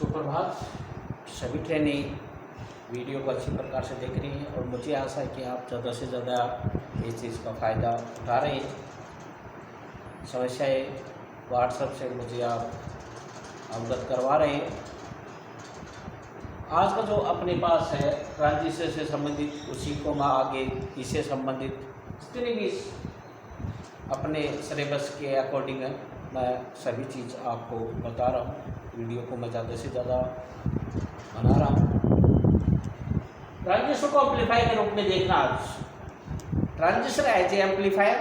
सुप्रभात। सभी training video को अच्छी प्रकार से देख रही हैं और मुझे आशा है कि आप ज़्यादा से ज़्यादा इस चीज़ का फ़ायदा उठा रहे हैं। समस्याएं व्हाट्सएप से मुझे आप अवगत करवा रहे हैं। आज का जो अपने पास है ट्रांजिस्टर से संबंधित, उसी को मैं आगे इससे संबंधित जितनी भी अपने सिलेबस के अकॉर्डिंग है मैं सभी चीज़ आपको बता रहा हूँ। वीडियो को मैं ज़्यादा से ज़्यादा बना रहा हूँ। ट्रांजिस्टर को एम्पलीफायर के रूप में देखना। आज ट्रांजिस्टर एज ए एम्पलीफायर,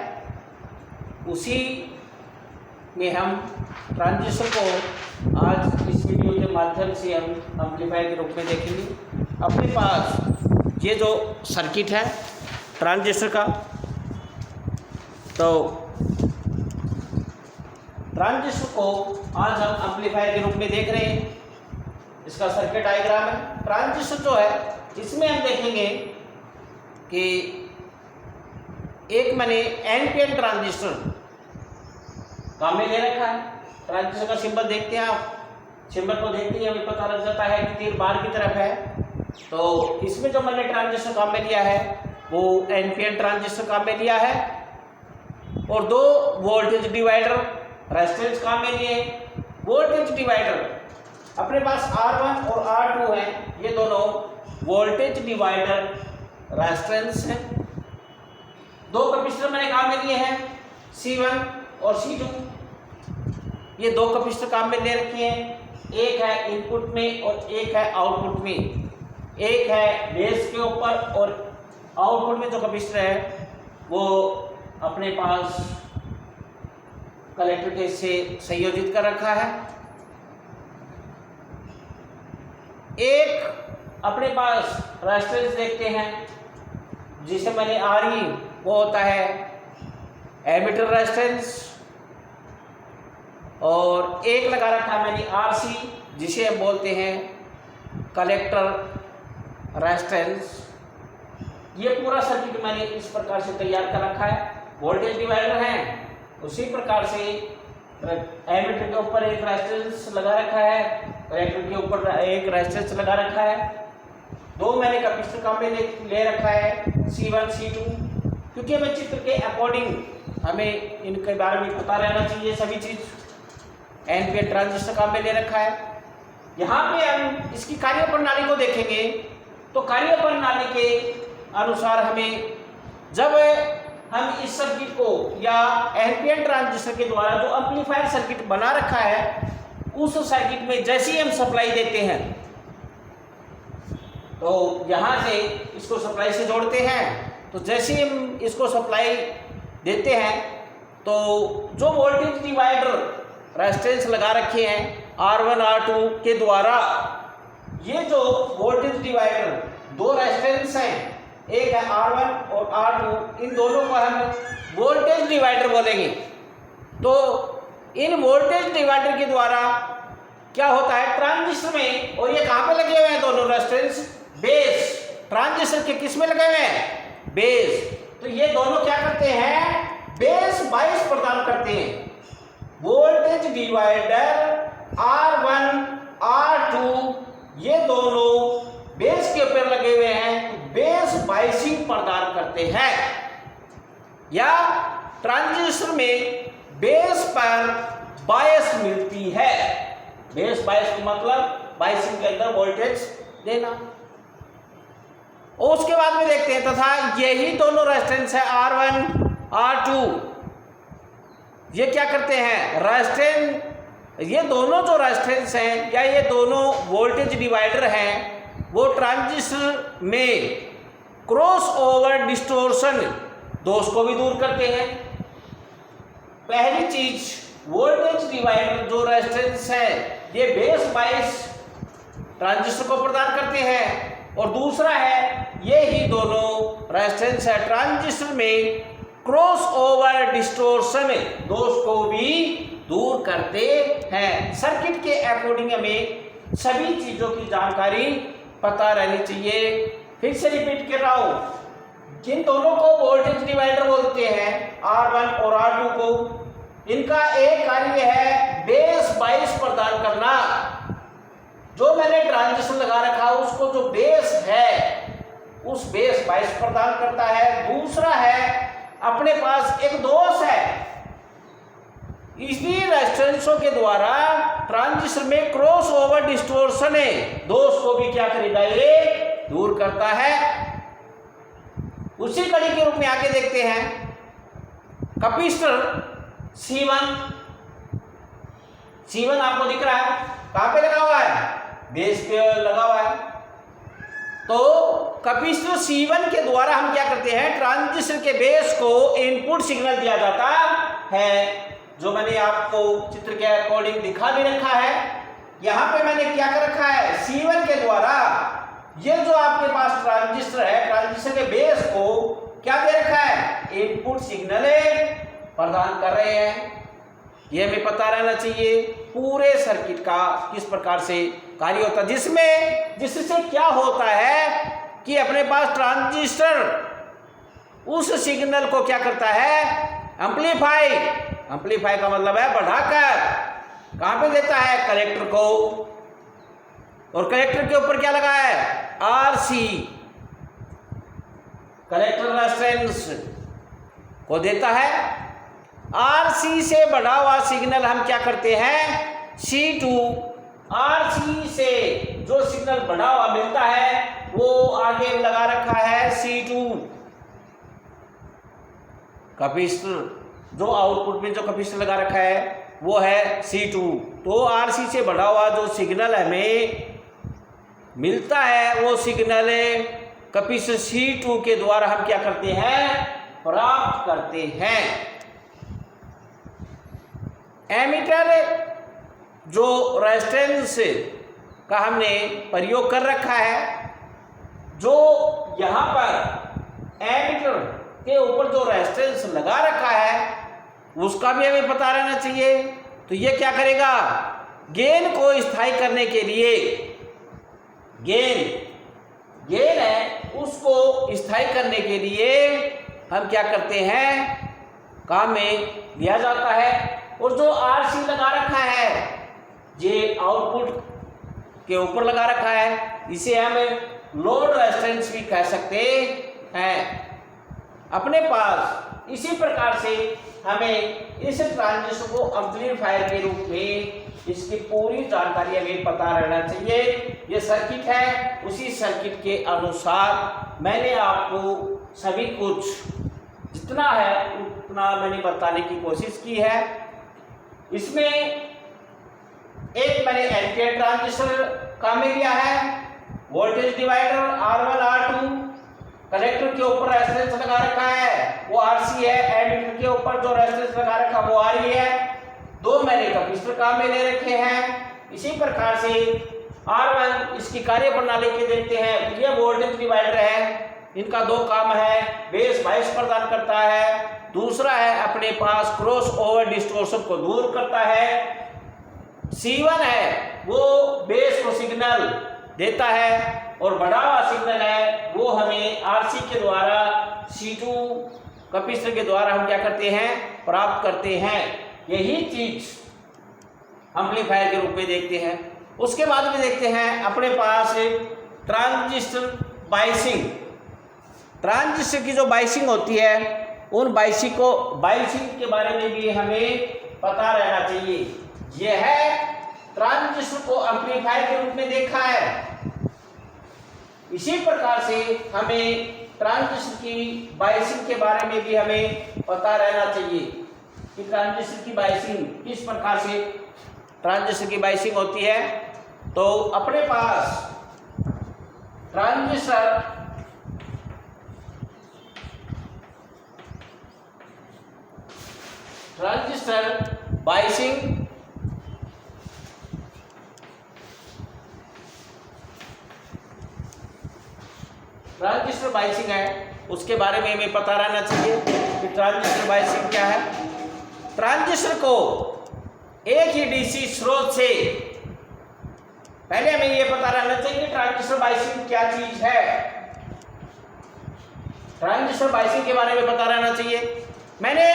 उसी में हम ट्रांजिस्टर को आज इस वीडियो के माध्यम से हम एम्पलीफायर के रूप में देखेंगे। अपने पास ये जो सर्किट है ट्रांजिस्टर का, तो ट्रांजिस्टर को आज हम एम्पलीफायर के रूप में देख रहे हैं। इसका सर्किट डायग्राम है। ट्रांजिस्टर जो है इसमें हम देखेंगे कि एक मैंने एनपीएन ट्रांजिस्टर काम में ले रखा है। ट्रांजिस्टर का सिंबल देखते हैं आप, सिंबल को देखते ही हमें पता लग जाता है कि तीर बाहर की तरफ है। तो इसमें जो मैंने ट्रांजिस्टर काम में लिया है वो एनपीएन ट्रांजिस्टर काम में लिया है और दो वोल्टेज डिवाइडर रेजिस्टेंस काम में लिए। वोल्टेज डिवाइडर अपने पास R1 और R2 हैं, ये दोनों वोल्टेज डिवाइडर रेजिस्टेंस हैं। दो कैपेसिटर मैंने काम में लिए हैं C1 और C2। ये दो कैपेसिटर काम में ले रखे हैं, एक है इनपुट में और एक है आउटपुट में। एक है बेस के ऊपर और आउटपुट में जो कैपेसिटर है वो अपने पास कलेक्टर के से संयोजित कर रखा है। एक अपने पास रेजिस्टेंस देखते हैं जिसे मैंने RE, वो होता है एमिटर रेजिस्टेंस, और एक लगा रखा है मैंने RC जिसे हम बोलते हैं कलेक्टर रेजिस्टेंस। ये पूरा सर्किट मैंने इस प्रकार से तैयार कर रखा है। वोल्टेज डिवाइडर है, उसी प्रकार से एमिटर के ऊपर एक रेजिस्टेंस लगा रखा है, कलेक्टर के ऊपर एक रेजिस्टेंस लगा रखा है। दो मैंने कैपेसिटर काम में ले रखा है C1 C2, क्योंकि हमें चित्र के अकॉर्डिंग हमें इनके बारे में पता रहना चाहिए सभी चीज। एनपीएन ट्रांजिस्टर काम में ले रखा है। यहाँ पे हम इसकी कार्य प्रणाली को देखेंगे तो कार्य प्रणाली के अनुसार हमें, जब हम इस सर्किट को या एनपीएन ट्रांजिस्टर के द्वारा जो एम्पलीफायर सर्किट बना रखा है उस सर्किट में जैसे ही हम सप्लाई देते हैं तो यहाँ से इसको सप्लाई से जोड़ते हैं, तो जैसे ही हम इसको सप्लाई देते हैं तो जो वोल्टेज डिवाइडर रेजिस्टेंस लगा रखे हैं R1 R2 के द्वारा, ये जो वोल्टेज डिवाइडर दो रेजिस्टेंस हैं, एक है R1 और R2, इन दोनों को हम वोल्टेज डिवाइडर बोलेंगे। तो इन वोल्टेज डिवाइडर के द्वारा क्या होता है ट्रांजिस्टर में, और ये कहाँ पे लगे हुए हैं दोनों रेजिस्टेंस, बेस। ट्रांजिस्टर के किस में लगे हुए हैं, बेस। तो ये दोनों क्या करते हैं, बेस बायस प्रदान करते हैं। वोल्टेज डिवाइडर R1 R2 ये दोनों बेस के ऊपर लगे हुए हैं, बेस बायसिंग प्रदान करते हैं। या ट्रांजिस्टर में बेस पर बायस मिलती है। बेस बायस का मतलब बायसिंग के अंदर वोल्टेज देना। और उसके बाद में देखते हैं तथा यही दोनों रेजिस्टेंस है R1 R2, ये क्या करते हैं, रेजिस्टेंस, ये दोनों जो रेजिस्टेंस हैं या ये दोनों वोल्टेज डिवाइडर हैं वो ट्रांजिस्टर में क्रॉस ओवर डिस्टोर्शन दोष को भी दूर करते हैं। पहली चीज, वोल्टेज डिवाइडर जो रेजिस्टेंस है ये बेस बायस ट्रांजिस्टर को प्रदान करते हैं, और दूसरा है ये ही दोनों रेजिस्टेंस है ट्रांजिस्टर में क्रॉस ओवर डिस्टोर्शन दोष को भी दूर करते हैं। सर्किट के अकॉर्डिंग हमें सभी चीजों की जानकारी पता रहनी चाहिए। फिर से रिपीट कर रहा हूं, जिन दोनों को वोल्टेज डिवाइडर बोलते हैं R1 और R2 को, इनका एक कार्य है बेस बायस प्रदान करना। जो मैंने ट्रांजिस्टर लगा रखा उसको जो बेस है उस बेस बायस प्रदान करता है। दूसरा है अपने पास एक दोष है, इसी रेजिस्टेंसों के द्वारा ट्रांजिस्टर में क्रॉस ओवर डिस्टोर्शन है, दोष को भी क्या करेगा ये दूर करता है। उसी कड़ी के रूप में आगे देखते हैं कैपेसिटर C1 आपको दिख रहा है, कहां पे लगा हुआ है, बेस पे लगा हुआ है। तो कैपेसिटर C1 के द्वारा हम क्या करते हैं, ट्रांजिस्टर के बेस को इनपुट सिग्नल दिया जाता है, जो मैंने आपको चित्र के अकॉर्डिंग दिखा भी रखा है। यहां पे मैंने क्या कर रखा है, C1 के द्वारा ये जो आपके पास ट्रांजिस्टर है, ट्रांजिस्टर के बेस को क्या दे रखा है, इनपुट सिग्नल प्रदान कर रहे हैं। ये हमें पता रहना चाहिए पूरे सर्किट का किस प्रकार से कार्य होता है, जिससे क्या होता है कि अपने पास ट्रांजिस्टर उस सिग्नल को क्या करता है, एम्पलीफाई का मतलब है बढ़ाकर कहां पे देता है, कलेक्टर को, और कलेक्टर के ऊपर क्या लगा है, RC कलेक्टर रेजिस्टेंस को देता है। RC से बढ़ा हुआ सिग्नल हम क्या करते हैं, C2, RC से जो सिग्नल बढ़ा हुआ मिलता है वो आगे लगा रखा है C2 कैपेसिटर, जो आउटपुट में जो कैपेसिटर लगा रखा है वो है C2। तो RC से बढ़ा हुआ जो सिग्नल हमें मिलता है वो सिग्नल कैपेसिटर C2 के द्वारा हम क्या करते हैं, प्राप्त करते हैं। एमीटर जो रेजिस्टेंस का हमने प्रयोग कर रखा है, जो यहां पर एमीटर के ऊपर जो रेजिस्टेंस लगा रखा है उसका भी हमें पता रहना चाहिए। तो ये क्या करेगा, गेन को स्थायी करने के लिए, गेन है उसको स्थायी करने के लिए हम क्या करते हैं, काम में लिया जाता है। और जो RC लगा रखा है ये आउटपुट के ऊपर लगा रखा है, इसे हम लोड रेजिस्टेंस भी कह सकते हैं। अपने पास इसी प्रकार से हमें इस ट्रांजिस्टर को एम्पलीफायर के रूप में इसकी पूरी जानकारी हमें पता रहना चाहिए। ये सर्किट है, उसी सर्किट के अनुसार मैंने आपको सभी कुछ जितना है उतना मैंने बताने की कोशिश की है। इसमें एक मैंने एल्केन ट्रांजिस्टर काम में लिया है, voltage divider R1 R2, collector के ऊपर रेजिस्टेंस लगा रखा है वो RC है, एमीटर के ऊपर जो रेजिस्टेंस लगा रखा वो RE है। दो मैंने कैपेसिटर काम में ले रखे हैं। इसी प्रकार से R1 इसकी कार्य प्रणाली के देखते हैं, ये वोल्टेज डिवाइडर है, इनका दो काम है, बेस बायस प्रदान करता है, दूसरा है अपने पास क्रॉस ओवर डिस्टोर्शन को दूर करता है। C1 है वो बेस को सिग्नल देता है, और बढ़ा हुआ सिग्नल है वो हमें RC के द्वारा C2 कैपेसिटर के द्वारा हम क्या करते हैं, प्राप्त करते हैं। यही चीज एम्पलीफायर के रूप में देखते हैं। उसके बाद में देखते हैं अपने पास ट्रांजिस्टर बायसिंग। ट्रांजिस्टर की जो बायसिंग होती है, उन बायसिंग के बारे में भी हमें पता रहना चाहिए। यह है ट्रांजिस्टर को एम्पलीफायर के रूप में देखा है, इसी प्रकार से हमें ट्रांजिस्टर की बायसिंग के बारे में भी हमें पता रहना चाहिए कि ट्रांजिस्टर की बायसिंग किस प्रकार से ट्रांजिस्टर की बायसिंग होती है। तो अपने पास ट्रांजिस्टर बायसिंग ट्रांजिस्टर बायसिंग है, उसके बारे में हमें पता रहना चाहिए कि ट्रांजिस्टर बायसिंग क्या है। ट्रांजिस्टर को एक ही डीसी स्रोत से, पहले हमें यह पता रहना चाहिए कि ट्रांजिस्टर बायसिंग क्या चीज है। ट्रांजिस्टर बायसिंग के बारे में पता रहना चाहिए। मैंने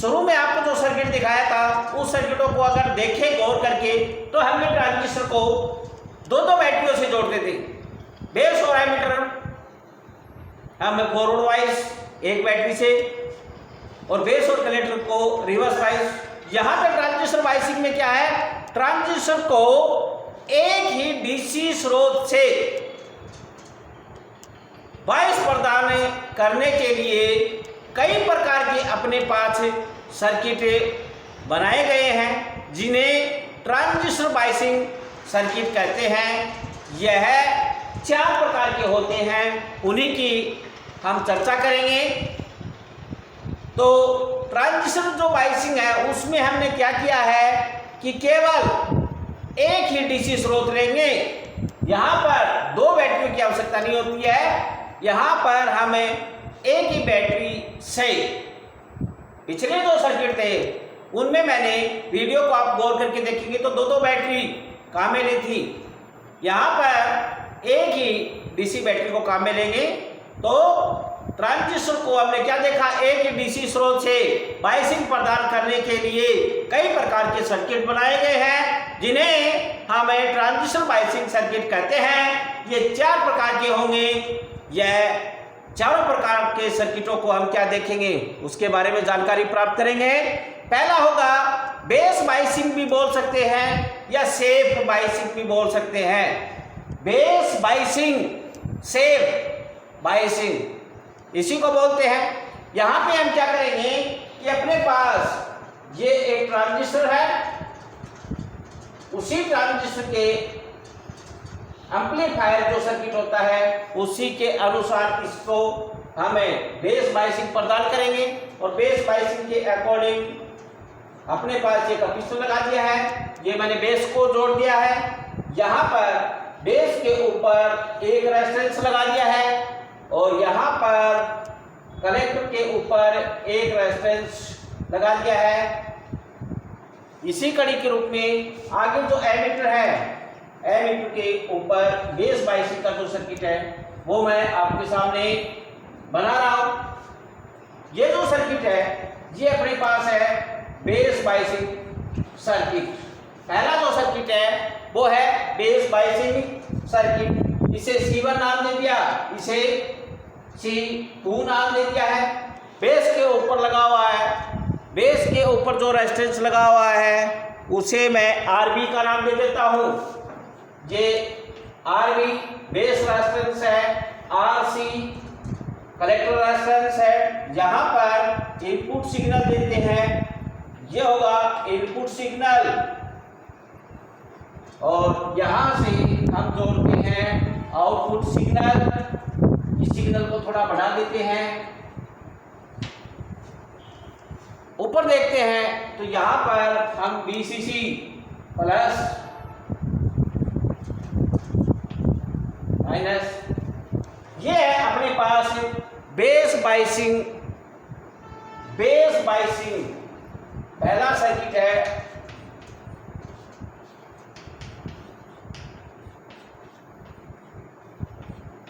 शुरू में आपको जो सर्किट दिखाया था उस सर्किटों को अगर देखें गौर करके तो हमने ट्रांजिस्टर को दो दो बैटरियों से जोड़ते थे, बेस और एमीटर हम फॉरवर्ड वाइज एक बैटरी से और बेस और कलेक्टर को रिवर्स वाइज। यहां पे ट्रांजिस्टर बायसिंग में क्या है, ट्रांजिस्टर को एक ही डीसी स्रोत से बायस प्रदान करने के लिए कई प्रकार के अपने पास सर्किट बनाए गए हैं जिन्हें ट्रांजिस्टर बायसिंग सर्किट कहते हैं। यह 4 प्रकार के होते हैं, उन्हीं की हम चर्चा करेंगे। तो ट्रांजिस्टर जो बायसिंग है उसमें हमने क्या किया है कि केवल एक ही डीसी स्रोत लेंगे, यहाँ पर 2 बैटरियों की आवश्यकता नहीं होती है। यहाँ पर हमें एक ही बैटरी से, पिछले जो सर्किट थे उनमें मैंने वीडियो को आप गौर करके देखेंगे तो 2 बैटरी काम में ली थी, यहाँ पर एक ही डीसी बैटरी को काम में लेंगे। तो ट्रांजिस्टर को हमने क्या देखा, एक ही डीसी स्रोत से बायसिंग प्रदान करने के लिए कई प्रकार के सर्किट बनाए गए हैं जिन्हें हमें ट्रांजिस्टर बायसिंग सर्किट कहते हैं। ये 4 प्रकार के होंगे। यह चारों प्रकार के सर्किटों को हम क्या देखेंगे, उसके बारे में जानकारी प्राप्त करेंगे। पहला होगा बेस बायसिंग भी बोल सकते हैं या सेफ बायसिंग भी बोल सकते हैं। बेस बायसिंग, सेफ बायसिंग इसी को बोलते हैं। यहां पे हम क्या करेंगे कि अपने पास ये एक ट्रांजिस्टर है, उसी ट्रांजिस्टर के एम्पलीफायर जो सर्किट होता है उसी के अनुसार इसको हमें बेस बायसिंग प्रदान करेंगे और बेस बायसिंग के अकॉर्डिंग अपने पास एक कैपेसिटर लगा दिया है, ये मैंने बेस को जोड़ दिया है। यहाँ पर बेस के ऊपर एक रेजिस्टेंस लगा दिया है और यहाँ पर कलेक्टर के ऊपर एक रेजिस्टेंस लगा दिया है। इसी कड़ी के रूप में आगे जो एमीटर है, एमीटर के ऊपर बेस बायसिंग का जो सर्किट है वो मैं आपके सामने बना रहा हूं। ये जो सर्किट है ये अपने पास है बेस बायसिंग सर्किट। पहला जो सर्किट है वो है बेस बायसिंग सर्किट। इसे C1 नाम दे दिया, इसे C2 नाम दे दिया है। बेस के ऊपर लगा हुआ है, बेस के ऊपर जो रेजिस्टेंस लगा हुआ है उसे मैं RB का नाम दे देता हूं। ये RB बेस रेजिस्टेंस है, RC कलेक्टर रेजिस्टेंस है। यहाँ पर इनपुट सिग्नल देते हैं, ये होगा इनपुट सिग्नल और यहाँ से हम जोड़ते हैं आउटपुट सिग्नल। इस सिग्नल को थोड़ा बढ़ा देते हैं, ऊपर देखते हैं तो यहाँ पर हम VCC प्लस माइनस, ये है अपने पास बेस बायसिंग। बेस बायसिंग पहला सर्किट है।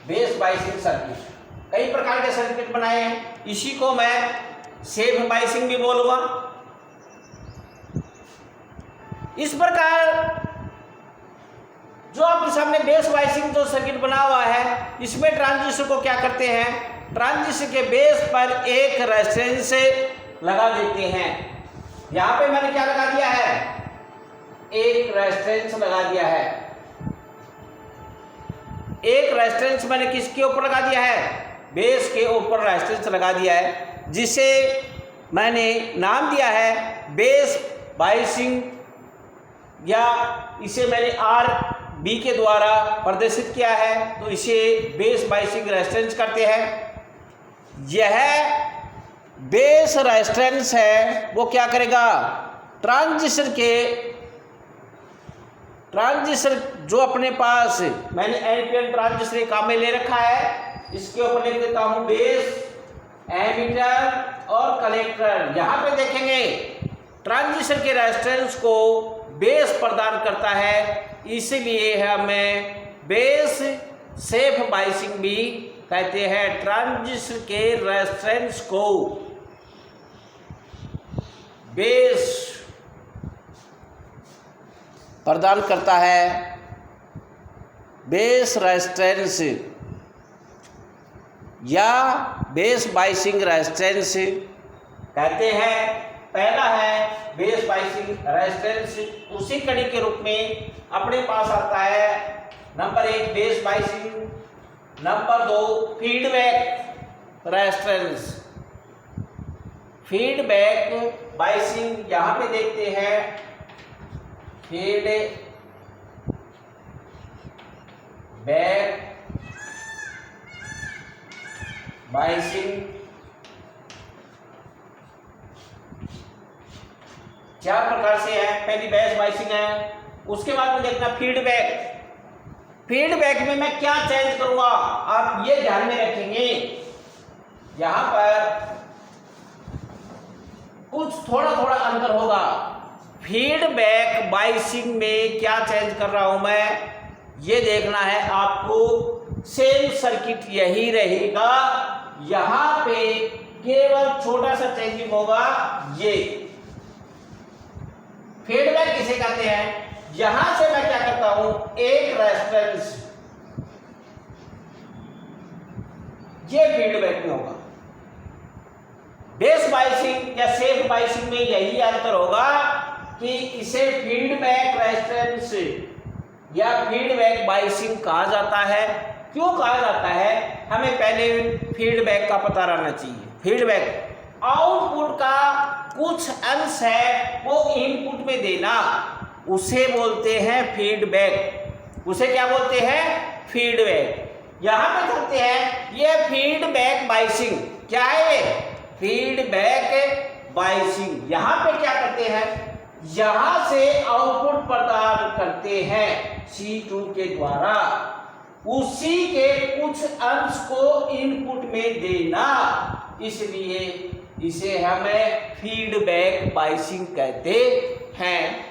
बेस बायसिंग सर्किट कई प्रकार के सर्किट बनाए हैं, इसी को मैं सेफ बायसिंग भी बोलूंगा। इस प्रकार जो आपके सामने बेस बायसिंग जो सर्किट बना हुआ है इसमें ट्रांजिस्टर को क्या करते हैं, ट्रांजिस्टर के बेस पर एक रेजिस्टेंस लगा देते हैं। यहां पे मैंने क्या लगा दिया है, एक रेजिस्टेंस लगा दिया है। एक रेजिस्टेंस मैंने किसके ऊपर लगा दिया है, बेस के ऊपर रेजिस्टेंस लगा दिया है, जिसे मैंने नाम दिया है बेस बायसिंग, या इसे मैंने RB के द्वारा प्रदर्शित किया है तो इसे बेस बायसिंग रेजिस्टेंस करते हैं। यह बेस रेजिस्टेंस है वो क्या करेगा, ट्रांजिस्टर जो अपने पास मैंने NPN ट्रांजिस्टर काम में ले रखा है, इसके ऊपर लिख देता हूं बेस, एमीटर और कलेक्टर। यहां पे देखेंगे ट्रांजिस्टर के रेजिस्टेंस को बेस प्रदान करता है, इसलिए हमें बेस सेफ बायसिंग भी कहते हैं। ट्रांजिस्टर के रेजिस्टेंस को बेस प्रदान करता है बेस रेजिस्टेंस या बेस बाइसिंग रेजिस्टेंस कहते हैं। पहला है बेस बाइसिंग रेजिस्टेंस, उसी कड़ी के रूप में अपने पास आता है number 1 base biasing, number 2 feedback resistance. Feedback biasing यहां पे देखते हैं, फीडबैक बाइसिंग चार प्रकार से है। पहली बेस बाइसिंग है, उसके बाद में देखना फीडबैक। फीडबैक में मैं क्या चेंज करूंगा, आप ये ध्यान में रखेंगे। यहां पर कुछ थोड़ा थोड़ा अंतर होगा। फीडबैक बाइसिंग में क्या चेंज कर रहा हूं मैं, ये देखना है आपको। सेम सर्किट यही रहेगा, यहां पे केवल छोटा सा चेंजिंग होगा। ये फीडबैक किसे कहते हैं, यहां से मैं क्या करता हूं, एक रेजिस्टेंस, ये फीडबैक में होगा। बेस बाइसिंग या सेफ बाइसिंग में यही अंतर होगा कि इसे फीडबैक रेजिस्टेंस या फीडबैक बाइसिंग कहा जाता है। क्यों कहा जाता है, हमें पहले फीडबैक का पता रहना चाहिए। फीडबैक आउटपुट का कुछ अंश है वो इनपुट में देना, उसे बोलते हैं फीडबैक। उसे क्या बोलते हैं, फीडबैक। यहां पे चलते हैं, ये फीडबैक बाइसिंग क्या है, फीडबैक बाइसिंग। यहां पे क्या करते हैं, यहां से आउटपुट प्रदान करते हैं C2 के द्वारा, उसी के कुछ अंश को इनपुट में देना, इसलिए इसे हमें फीडबैक बाइसिंग कहते हैं।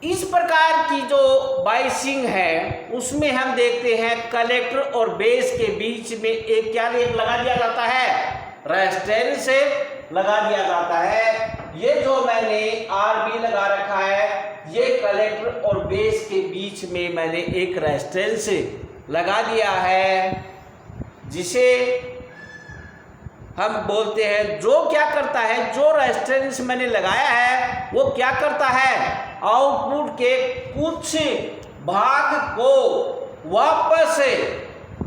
इस प्रकार की जो बाइसिंग है उसमें हम देखते हैं कलेक्टर और बेस के बीच में एक क्या लगा दिया जाता है, रेजिस्टेंस लगा दिया जाता है। ये जो मैंने RB लगा रखा है, ये कलेक्टर और बेस के बीच में मैंने एक रेजिस्टेंस लगा दिया है, जिसे हम बोलते हैं, जो क्या करता है, जो रेजिस्टेंस मैंने लगाया है वो क्या करता है, आउटपुट के कुछ भाग को वापस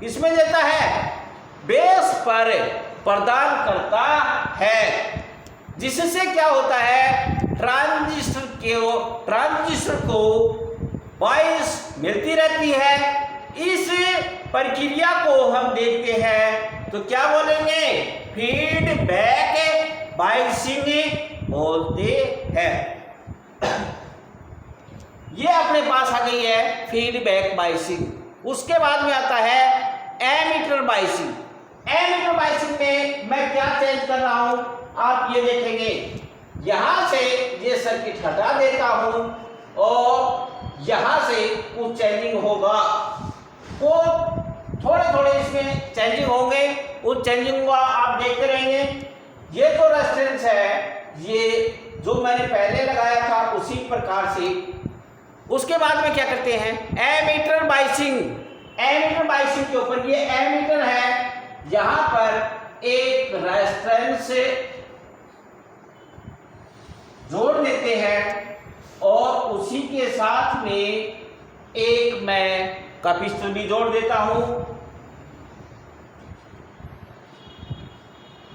इसमें देता है, बेस पर प्रदान करता है, जिससे क्या होता है, ट्रांजिस्टर को बाइस मिलती रहती है। इस प्रक्रिया को हम देखते हैं तो क्या बोलेंगे, फीडबैक बाइसिंग बोलते हैं। ये अपने पास आ गई है फीडबैक बाइसिंग। उसके बाद में आता है एमीटर बाइसिंग। एमीटर बाइसिंग में मैं क्या चेंज कर रहा हूं, आप ये देखेंगे, यहां से ये सर्किट हटा देता हूं और यहां से कुछ चेंजिंग होगा, तो थोड़े थोड़े इसमें चेंजिंग होंगे, उस चेंजिंग को आप देखते रहेंगे। ये तो रेजिस्टेंस है, ये जो मैंने पहले लगाया था उसी प्रकार से। उसके बाद में क्या करते हैं, एमीटर बाइसिंग। एमीटर बाइसिंग के ऊपर ये एमीटर है, यहां पर एक रेजिस्टेंस जोड़ देते हैं और उसी के साथ में एक मैं कैपेसिटर भी जोड़ देता हूं।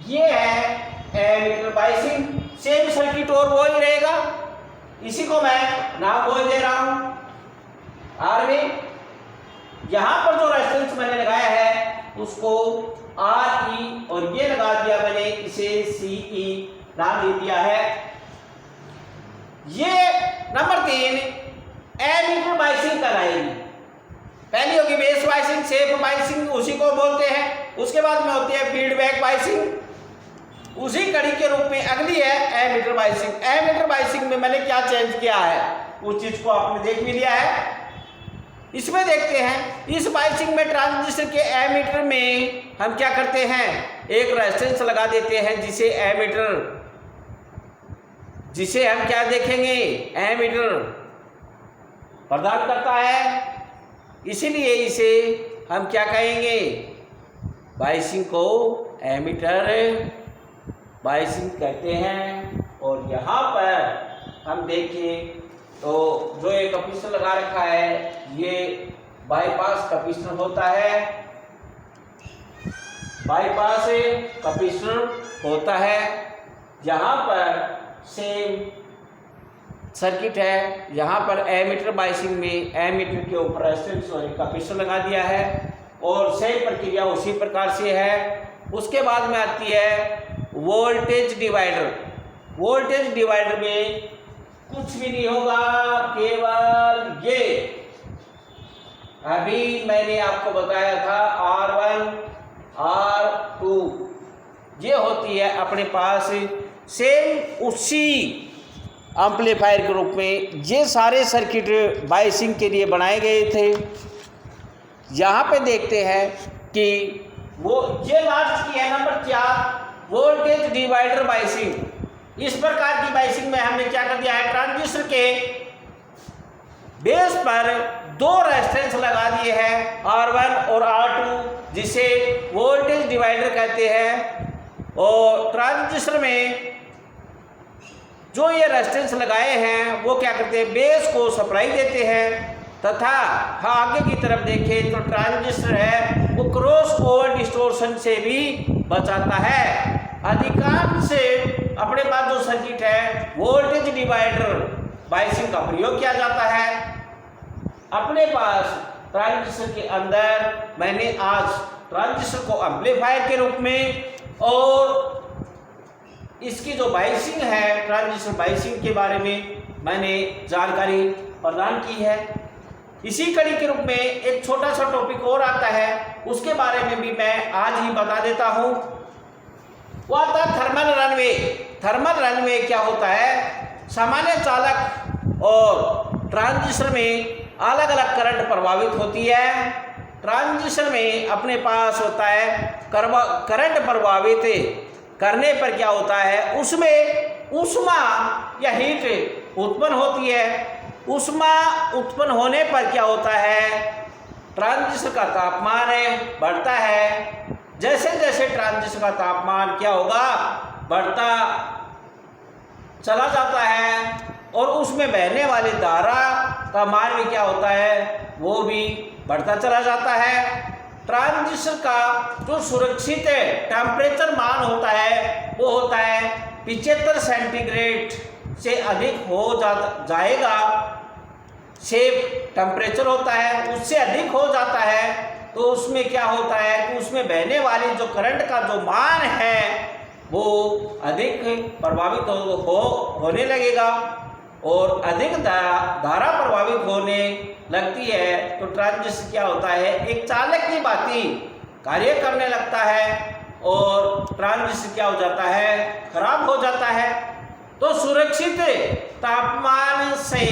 ये है एमीटर बाइसिंग। सेम सर्किट और वो ही रहेगा, इसी को मैं नाम बोल दे रहा हूं RB। यहां पर जो रेजिस्टेंस मैंने लगाया है उसको RE और ये लगा दिया मैंने, इसे CE नाम दे दिया है। ये नंबर 3 एमीटर बाइसिंग कराएगी। पहली होगी बेस बाइसिंग, सेफ बाइसिंग उसी को बोलते हैं। उसके बाद में होती है फीडबैक बाइसिंग, उसी कड़ी के रूप में अगली है एमीटर बाइसिंग। एमीटर बाइसिंग में मैंने क्या चेंज किया है, उस चीज को आपने देख भी लिया है। इसमें देखते हैं, इस बाइसिंग में ट्रांजिस्टर के एमीटर में हम क्या करते हैं, एक रेजिस्टेंस लगा देते हैं, जिसे एमीटर, जिसे हम क्या देखेंगे, एमीटर प्रदान करता है। इसीलिए इसे हम क्या कहेंगे, बाइसिंग को एमीटर बाइसिंग कहते हैं। और यहाँ पर हम देखें तो जो ये कैपेसिटर लगा रखा है ये बाईपास कैपेसिटर होता है, बाईपास कैपेसिटर होता है। यहाँ पर सेम सर्किट है, यहाँ पर एमीटर बाइसिंग में एमीटर के ऊपर रेजिस्टेंस और कैपेसिटर लगा दिया है और सेम प्रक्रिया उसी प्रकार से है। उसके बाद में आती है वोल्टेज डिवाइडर। वोल्टेज डिवाइडर में कुछ भी नहीं होगा, केवल ये अभी मैंने आपको बताया था R1 R2 ये होती है अपने पास सेम उसी एम्पलीफायर के रूप में। ये सारे सर्किट बाइसिंग के लिए बनाए गए थे। यहाँ पे देखते हैं कि वो ये लास्ट की है नंबर 4 वोल्टेज डिवाइडर बाइसिंग। इस प्रकार की बाइसिंग में हमने क्या कर दिया है, ट्रांजिस्टर के बेस पर 2 रेजिस्टेंस लगा दिए हैं R1 और R2 जिसे वोल्टेज डिवाइडर कहते हैं। और ट्रांजिस्टर में जो ये रेजिस्टेंस लगाए हैं वो क्या करते हैं, बेस को सप्लाई देते हैं तथा आगे की तरफ देखें तो ट्रांजिस्टर है वो क्रॉस ओवर डिस्टॉर्शन से भी बचाता है। अधिकांश से अपने पास जो सर्किट है वोल्टेज डिवाइडर बाइसिंग का प्रयोग किया जाता है। अपने पास ट्रांजिस्टर के अंदर मैंने आज ट्रांजिस्टर को एम्पलीफायर के रूप में और इसकी जो बाइसिंग है ट्रांजिस्टर बाइसिंग के बारे में मैंने जानकारी प्रदान की है। इसी कड़ी के रूप में एक छोटा सा टॉपिक और आता है, उसके बारे में भी मैं आज ही बता देता हूँ। वो आता है थर्मल रनवे। थर्मल रनवे क्या होता है, सामान्य चालक और ट्रांजिस्टर में अलग अलग करंट प्रभावित होती है। ट्रांजिस्टर में अपने पास होता है करंट प्रभावित करने पर क्या होता है, उसमें ऊष्मा या हीट उत्पन्न होती है। ऊष्मा उत्पन्न होने पर क्या होता है, ट्रांजिस्टर का तापमान बढ़ता है। जैसे जैसे ट्रांजिस्टर का तापमान क्या होगा, बढ़ता चला जाता है और उसमें बहने वाली धारा का मान भी क्या होता है, वो भी बढ़ता चला जाता है। ट्रांजिस्टर का जो सुरक्षित टेम्परेचर मान होता है वो होता है 75 सेंटीग्रेड से अधिक हो जाएगा। सेफ टेम्परेचर होता है, उससे अधिक हो जाता है तो उसमें क्या होता है कि उसमें बहने वाली जो करंट का जो मान है वो अधिक प्रभावित होने लगेगा और अधिक धारा प्रभावित होने लगती है तो ट्रांजिस्टर क्या होता है, एक चालक की भांति कार्य करने लगता है और ट्रांजिस्टर क्या हो जाता है, खराब हो जाता है। तो सुरक्षित तापमान से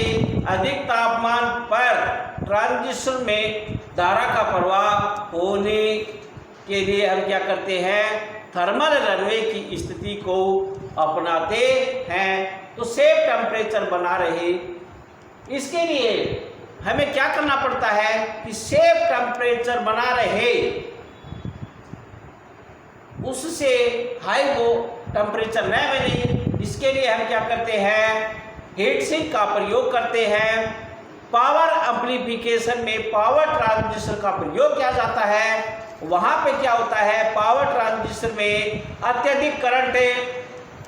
अधिक तापमान पर ट्रांजिस्टर में धारा का प्रवाह होने के लिए हम क्या करते हैं, थर्मल रनवे की स्थिति को अपनाते हैं। तो सेफ टेम्परेचर बना रहे, इसके लिए हमें क्या करना पड़ता है कि सेफ टेम्परेचर बना रहे, उससे हाई वो टेम्परेचर न बने, इसके लिए हम क्या करते हैं, हीट सिंक का प्रयोग करते हैं। पावर एम्प्लीफिकेशन में पावर ट्रांजिस्टर का प्रयोग किया जाता है। वहाँ पे क्या होता है, पावर ट्रांजिस्टर में अत्यधिक करंट,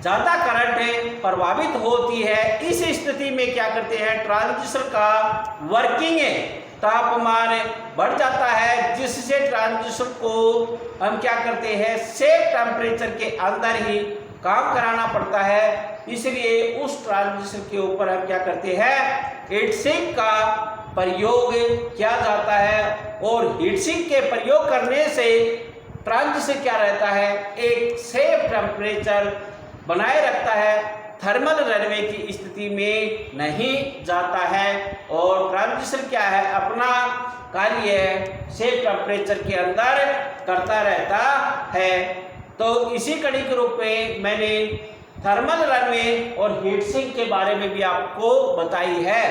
ज़्यादा करंट प्रभावित होती है। इस स्थिति में क्या करते हैं, ट्रांजिस्टर का वर्किंग तापमान बढ़ जाता है जिससे ट्रांजिस्टर को हम क्या करते हैं, सेफ टेम्परेचर के अंदर ही काम कराना पड़ता है। इसलिए उस ट्रांजिस्टर के ऊपर हम क्या करते हैं, हीट सिंक का प्रयोग किया जाता है और हीट सिंक के प्रयोग करने से ट्रांजिस्टर क्या रहता है, एक सेफ टेम्परेचर बनाए रखता है, थर्मल रनवे की स्थिति में नहीं जाता है और ट्रांजिस्टर क्या है, अपना कार्य सेफ टेम्परेचर के अंदर करता रहता है। तो इसी कड़ी के रूप में मैंने थर्मल रनवे और हीट सिंक के बारे में भी आपको बताई है।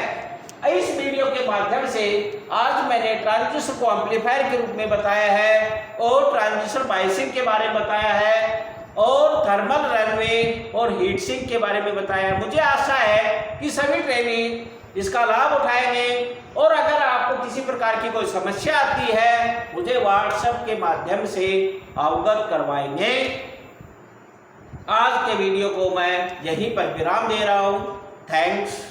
इस वीडियो के माध्यम से आज मैंने ट्रांजिस्टर को एम्पलीफायर के रूप में बताया है और ट्रांजिस्टर बायसिंग के बारे में बताया है और थर्मल रनवे और हीट सिंक के बारे में बताया है। मुझे आशा है कि सभी ट्रेनी इसका लाभ उठाएंगे और अगर आपको किसी प्रकार की कोई समस्या आती है मुझे व्हाट्सएप के माध्यम से अवगत करवाएंगे। आज के वीडियो को मैं यहीं पर विराम दे रहा हूँ। थैंक्स।